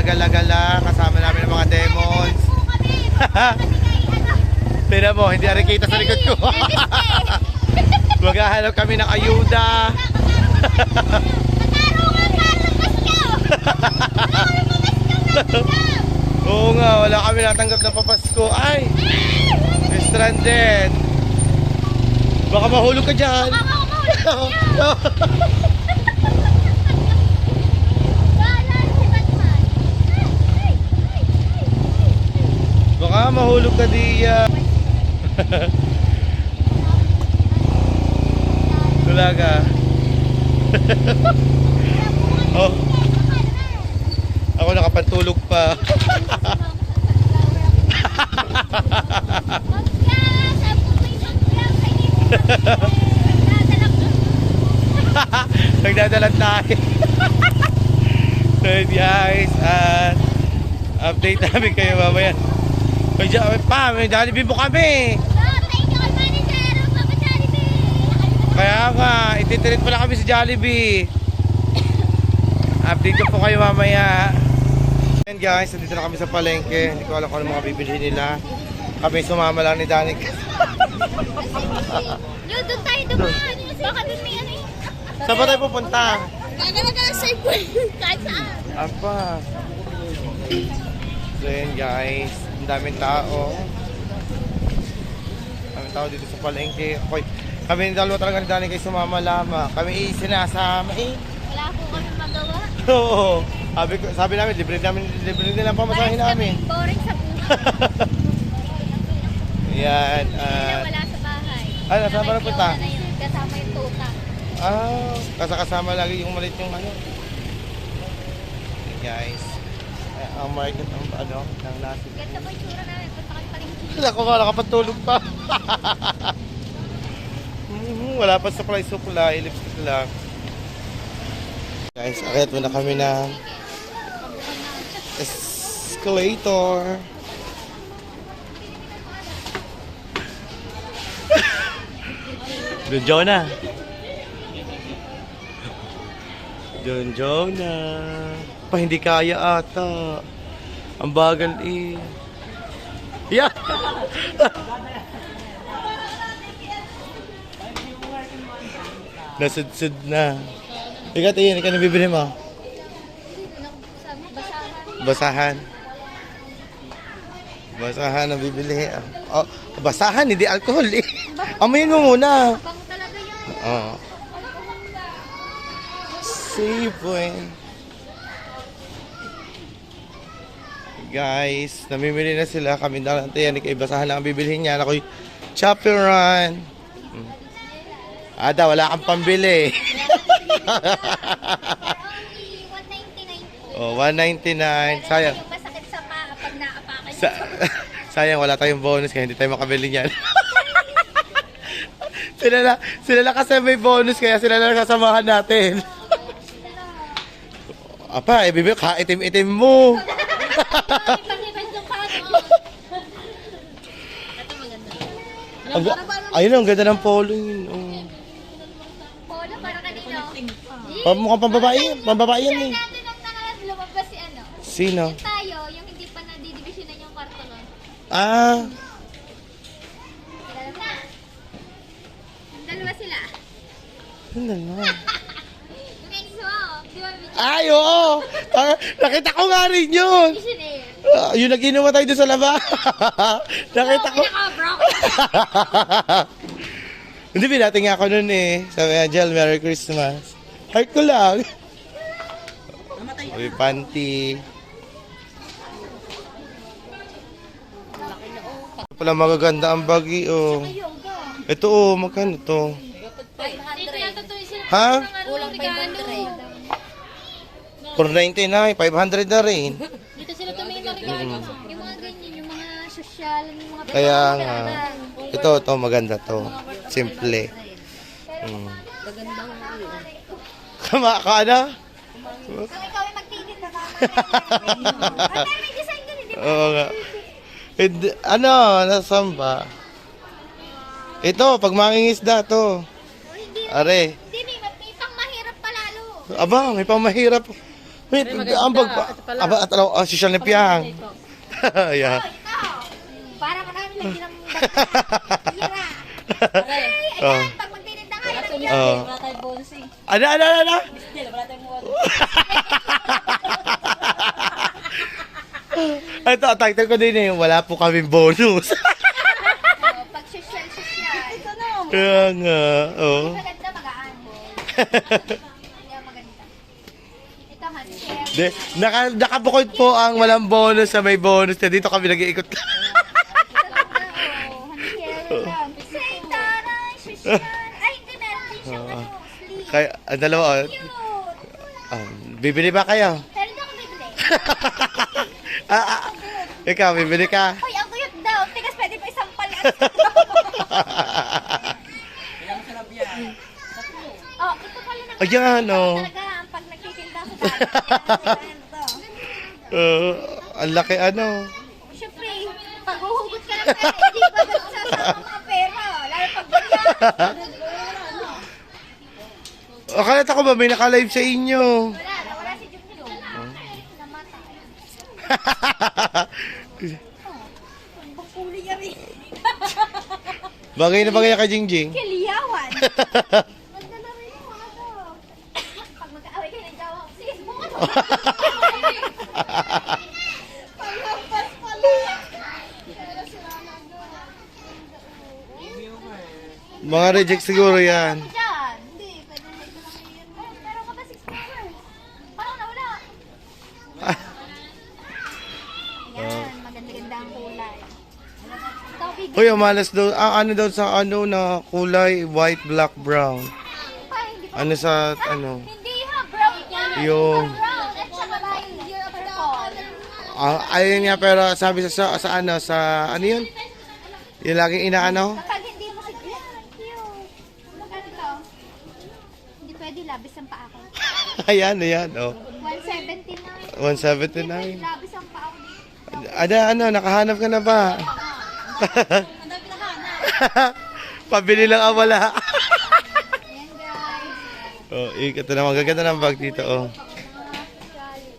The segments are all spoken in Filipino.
gumagala-gala. Kasama namin ang mga demons. Tignan mo, hindi na rin kita sa likod ko. Maghahanap kami ng ayuda. Oo nga, wala kami natanggap na papasko. Ay! Stranded. Baka mahulog ka dyan. Baka mahulog ka diya. Tulaga. Oh. Ako nakapantulog pa. Nagdadalan tayo. So guys, update namin kayo mamaya. May Jollibee po kami. Kaya nga, ititirit pala kami sa Jollibee. Update ko po kayo mamaya. And guys, nandito na kami sa palengke. Hindi ko alam kung ano mga bibili nila. Kami sumama lang ni Danik. Doon tayo dumaan. Baka doon may ano eh. Saan ba tayo pupunta? Gagana ka ng Safeway. Kahit saan. Apa? So yun guys, ang daming tao. Daming tao dito sa palengke. Okay. Kami ni dalawa talaga ni Danik kayo sumama lama. Kami sinasama eh. Wala po kami magawa. Oo. Sabi namin, libre nila ang pamasahin namin. Boring sa buhay. Yan. Wala sa bahay. Ay, nasaan ba napunta? Kasama yung tuta. Kasama lagi yung malit yung ano. Guys. Ang market ng ano, ng nasi. Ganda po yung tsura namin. Punta kami pa rin. Wala ko nga, nakapatulog pa. Wala pa supply, lipstick lang. Guys, akit muna kami ng escalator. Don Jonah. Don Jonah. Pa hindi kaya ata. Ang bagal eh. Yeah. Nasudsud na. Ikaw tingin, ikaw nabibili mo? Basahan. Basahan ang bibili. Oh, basahan, hindi alcohol eh. Amoyin mo muna. Bang talaga yun. Oo. Sipon. Guys, namimili na sila. Kami na lang tayo. Basahan lang ang bibilihin niya. Ako'y chaperon. Ada, wala kang pambili. 199 po. Oh, 199. Sayang. Yung masakit sa paa pag naapakan. Sayang, wala tayong bonus kaya hindi tayo makabili niyan. sila lang kasi may bonus kaya sila lang kasamahan natin. Apa, bibili ka, itim-itim mo. Ipag-ipag yung paa. Ito maganda. Ayun, ang ganda ng polo yun. Oh. Polo para kanino? Mukhang pambabae yan eh. Natin nung lumabas si ano. Sino? Yung tayo, yung hindi pa nadidivisionan yung karton. Ah, Yung dalawa sila. ang dalawa. Yung ex mo, di ba? Ay, oo! Nakita ko nga rin yun! Visionaire. Yung nag-inuman tayo doon sa laba. Nakita ko. Bro. Hindi, binating ako nun eh. Sabi nga, Jel, Merry Christmas. Heart ko lang. Uy, panty. Ito pala magaganda ang bagi, oh. Ito, oh, magkano to? 500. Ha? Kulang 500. 499, 500 na rin. Dito sila tumingin ng regalo. Yung mga ganyan, yung mga social, yung mga Kaya nga. Ito, maganda to. Simple. Kama ka na? Kung ikaw ay magtigil na mama. May design ka din. Oo nga. Ano, nasaan ba? Ito, pag mangingisda to. Hindi, Are. may pang mahirap palalo. Aba, may pamahirap. Wait, ang bag pa. Aba, at ano, social na piyang. Yeah. Ikaw. Para marami lagi ng tira. Ay, Oh. ayan. Pag magtitinda ka, yan ang yun. Oh. Wala tayong bonus eh. Ano? Still, wala tayong bonus. Ito, title ko din eh. Wala po kaming bonus. Oh, pag social. Ito na. Kaya nga, oh. Maganda magaan. Hindi maganda. Ito, Hansel. De, nakabukod po ang walang bonus sa may bonus. Dito kami nag-iikot. Ito lang. Say, taray, social. Ay, hindi, meron din siyang sleeve. Kaya, ang dalawa, oh. Cute. Bibili ba kayo? Pero hindi ako bibili. Ikaw, bibili ka? Hoy, ang cute daw. Tigas, pwede pa isang palas. Oh, ito pala naman. Ayan, oh. Talaga, ang pag nagtitinda sa tayo. Ang laki ano. Siyempre, pag huhugot ka ng pera, hindi ba ganun sasama mga pera? Lalo pag ganyan. Akala ko ba may naka-live sa inyo? Wala si Junjun. Namatay. Bakuli ka rin. Bagay na bagay ka, Jingjing. Kiliyawan. Ganda na rin yung mga to. Pag mag-aaway kayo ng gawa, sige, subukan mo. Paglampas pala. Mga reject siguro yan. Diyan. Hindi, pwede na ito lang yun. Meron ka ba 6 hours? Parang nawala. Ayan, maganda-ganda ang kulay. Topic. Uy, umalas daw. Ano daw sa ano na kulay white, black, brown. Ay, hindi ko. Ano sa ano? Hindi ha, brown yan. Yung Brown at saka year of purple. ayun nga pero sabi sa ano sa ano yun? Yung laging inaano? Kapag hindi mo si cute. Ganito. Hindi pwede labis ang paa ko. Ayan, oh. 179. 179. Labis ang paa ko dito. Ano, nakahanap ka na ba? Pabili lang ang wala. Ayan guys. Oh, ito naman. Gaganda ng bag dito, oh.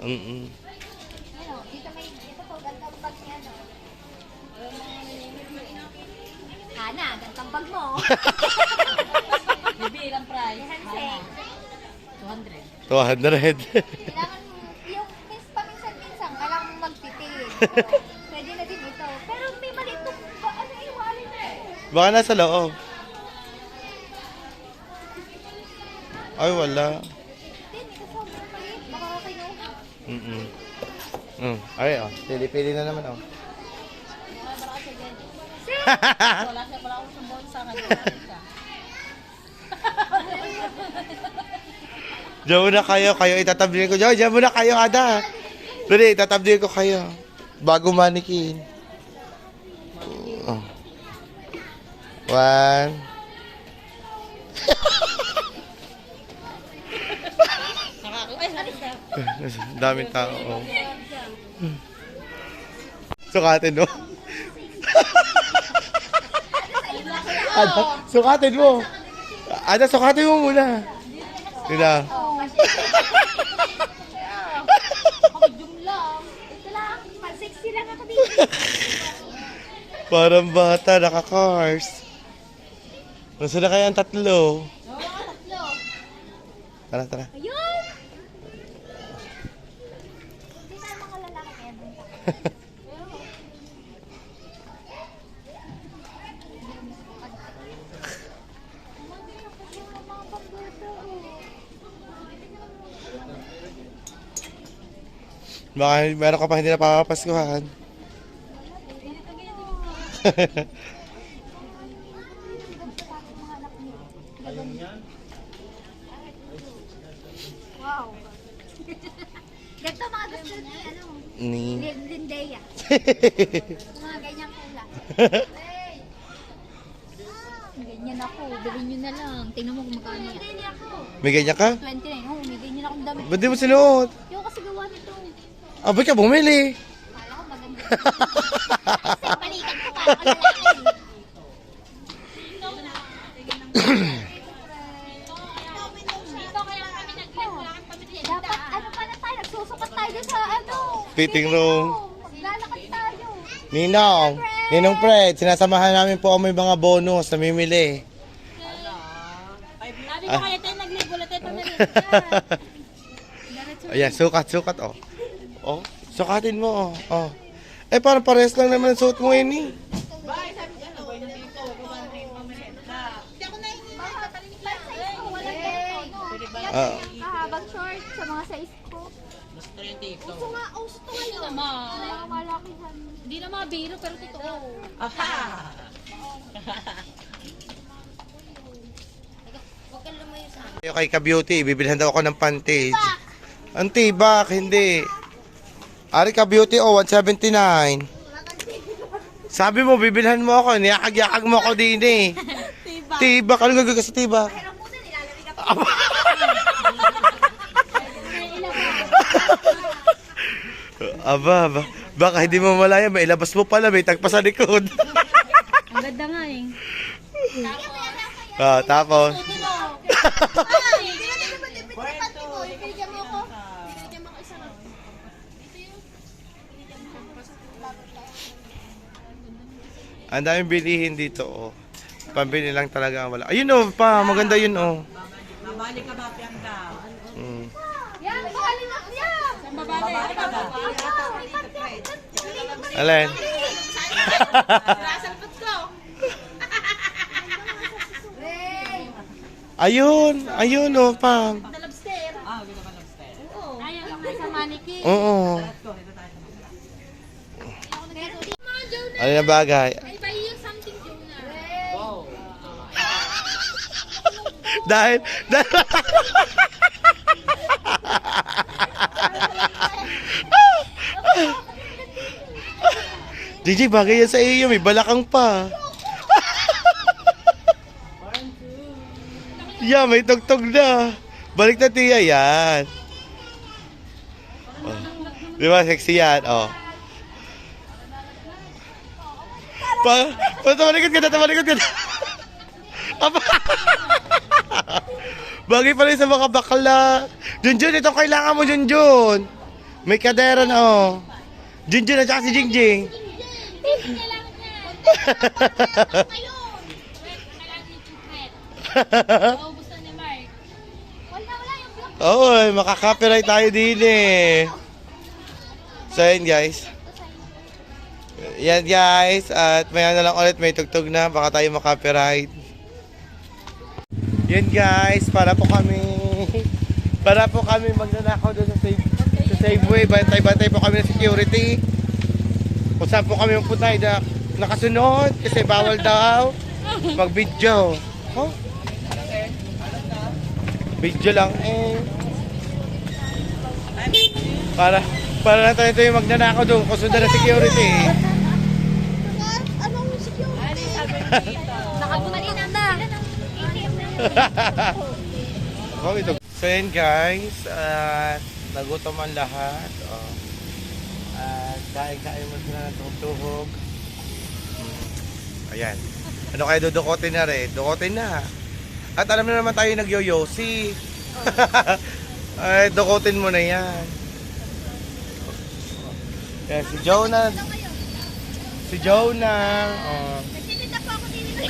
Ano, dito may, ito po, gantang bag niya, no? Hana, gantang bag mo. Bibi, ilang price? Hanseng. 200. 200. Kailangan, yung paminsan-minsan, kailangan magtitid. Pwede na din ito. Pero may maliit to, ano yung wallet na ito? Baka nasa loob. Ay, wala. Hindi, may sobrang maliit. Baka kinuha. Ay, oh. Pili-pili na naman, oh. Wala siya pala akong sumbon sa kanya. Diyan muna kayo. Kayo itatablihan ko. Diyan muna kayo, Ada. Dali, itatablihan ko kayo. Bago manikin. Oh. 1. Daming tao. Oh. Sukatin mo. Ada, sukatin mo. Ada, sukatin mo muna. Tila. Medium lang. Ito lang. Pag-sexy lang ako dito. Parang bata, naka-cars. Nasaan na kaya ang tatlo? Tatlo. Tara. Ayun! Hindi tayo mga lalaki kaya dun pa. Baka meron ka pa hindi napapapaskuhan. Wow. Ganito mga gusto ni ano, Ni. Lindea. Mga ganyang kulay. Ganyan ako, bilhin nyo na lang. Tingnan mo kung magkano yan. May ganyan ka? 29, oh, may ganyan akong damit. Ba't di mo sinuot? Yung kasi gawa nito. Ah, ba't ka bumili? Kala ko maganda. Kasi balikan ko para ka lalaki. Dapat ano pa na tayo, nagsusunod Fitting room. Maglalakad tayo. Ninong Fred, sinasamahan namin po may mga bonus na mimili. Sabi ko kaya tayo nagligo na tayo pamilya. Ayan, sukat, oh. Oh, sukatin mo, oh. Eh, parang pares lang naman ang suot mo yun, eh. Ah, Kahabang short sa mga size ko. Gusto nga, gusto nga Hindi yun. naman. Ay, malakihan. Hindi na mga biro pero totoo. Huwag kang lumayo sa akin. Kay Ka-Beauty, bibilhan daw ako ng pantage. Antibak, hindi. Ari Ka-Beauty, 179. Sabi mo, bibilhan mo ako, niyakag-yakag mo ako din eh. Tibak, ano gagawin sa tibak? Aba, baka hindi mo malaya, may ilabas mo pala, may tagpa sa likod. Ang ganda nga eh. Tapos, ang daming bilihin dito, oh. Pambili lang talaga ang wala. Ayun, oh, pa, maganda yun, oh. Babalik ka ba, Piangga? Mm. Yan, makalinap yan. Saan babalik? Alin? Salpot ko. Ayun, oh, pa. Lobster. Gusto ka lobster? Oo. Ayaw lang sa mannequin. Oo. Ano na bagay? Ay, buy you something, Jonah. Wow. Dahil Gigi, bagay yan sa iyo, may balakang pa. Yeah, may tugtog na. Balik na tiya, yan. Oh. Di ba, sexy yan, oh. Tamalikod ka na. Aba. Bagay pa rin sa mga bakla. Junjun, itong kailangan mo, Junjun. May kadera na, oh. Junjun at saka si Jingjing. Oo, makaka-copyright tayo din eh. So yun guys. Yan guys, at maya na lang ulit may tugtog na, baka tayo makopyright. Yan guys, para po kami magnanakaw doon sa Safeway. Bantay-bantay po kami ng security. Kung saan po kami magpunta, nakasunod kasi bawal daw mag-video. Oh? Video lang eh. Para lang tayo yung magnanakaw doon kung sundan ng security. Anong security? Nakagumalina na. Oh, ito. So yun guys, nagutom ang lahat. Oh. At kain-kain mo sila ng tuhog-tuhog. Ayan. Ano kaya dudukotin na rin? Dukotin na. At alam na naman tayo nagyoyosi. Ay, dukotin mo na yan. Yan, si Jonah. Oh. Nagtitinda po ako dito.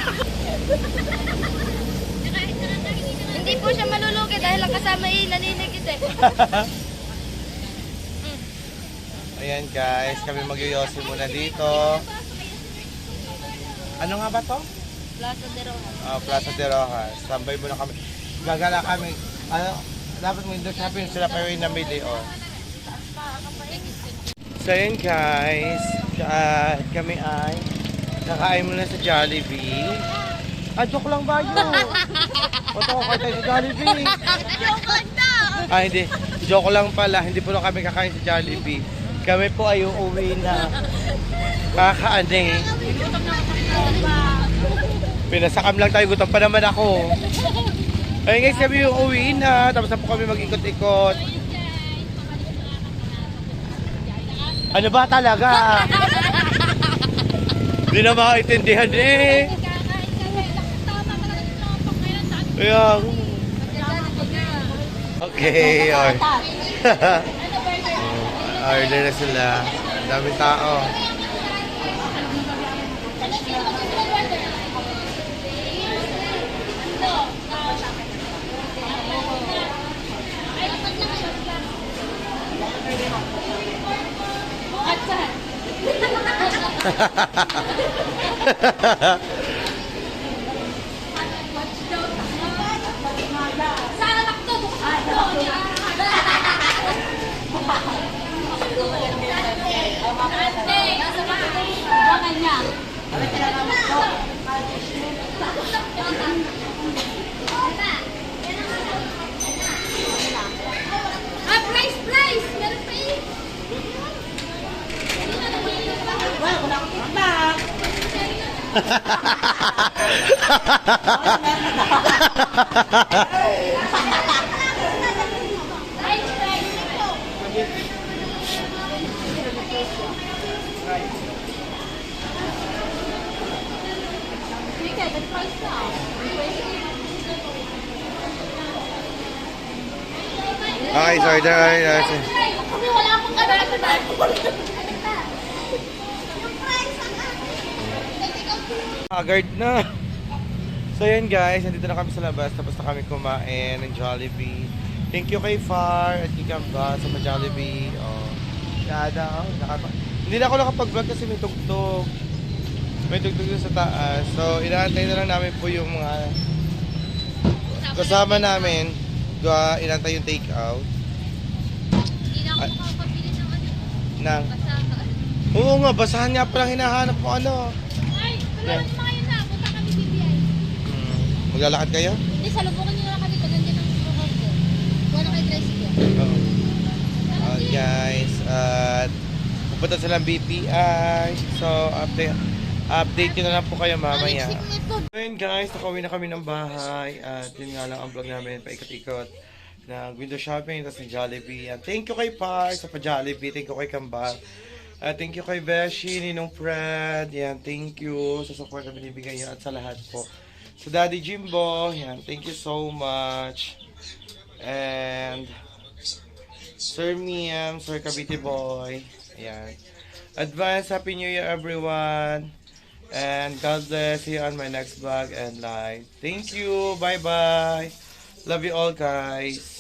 Hindi po siya malulugi dahil lang kasama naninigit eh. Ayan guys, kami magyoyosi muna dito. Ano nga ba to? Plaza de Rojas. Plaza de Rojas. Tambay muna kami. Gagala kami. Dapat mo window shopping sila pa yung namili. Oh. So yun guys, kami ay kakain muna sa Jollibee. Joke lang ba yun? Punta ko tayo sa Jollibee. Joke na! Hindi. Joke lang pala. Hindi po lang kami kakain sa Jollibee. Kami po ay uuwi na. Kakaane. Pinasakam lang tayo. Gutom pa naman ako. Ayun guys, kami yung uuwi na. Tapos na po kami mag-ikot-ikot. Ano ba talaga? Hindi na makaintindihan eh. Kaya, okay. Order na sila. Ang daming tao. Price! Meron pa eh! Okay, so order. Kasi wala akong gano'n. Yung price, Haggard na. So yun guys, nandito na kami sa labas. Tapos na kami kumain ng Jollibee. Thank you kay Far at kay Kamba sa Jollibee. Oh, yada. Hindi na ako nakapag-vlog kasi may tugtog. May tugtog dun sa taas. So inaantay na lang namin po yung mga kasama namin. Inaantay yung take out. Hindi na ako makapabili ng ano. Nang, Basta. oo nga, basahan nga palang hinahanap ko ano. Ay, wala naman kayo na. Punta kami BBI. Maglalakad kayo? Hindi, salubungan nyo na kami pag nandiyan ang order. Kuha na kayo tricycle. Oo. Guys, at pupunta silang BPI. So, update ko na lang po kayo mamaya. Ayun guys, nakauwi na kami ng bahay. At yun nga lang ang vlog namin, paikot-ikot ng window shopping, tapos ng Jollibee. And thank you kay Par sa pa-Jollibee. Thank you kay Kambal. Thank you kay Beshi, Ninong Fred. Yan, thank you sa support na binibigay niyo at sa lahat po. Sa Daddy Jimbo, yan, thank you so much. And Sir Miam, Sir Cavite Boy. Ayan. Advance Happy New Year everyone. And God bless. See you on my next vlog and live. Thank you. Bye-bye. Love you all guys.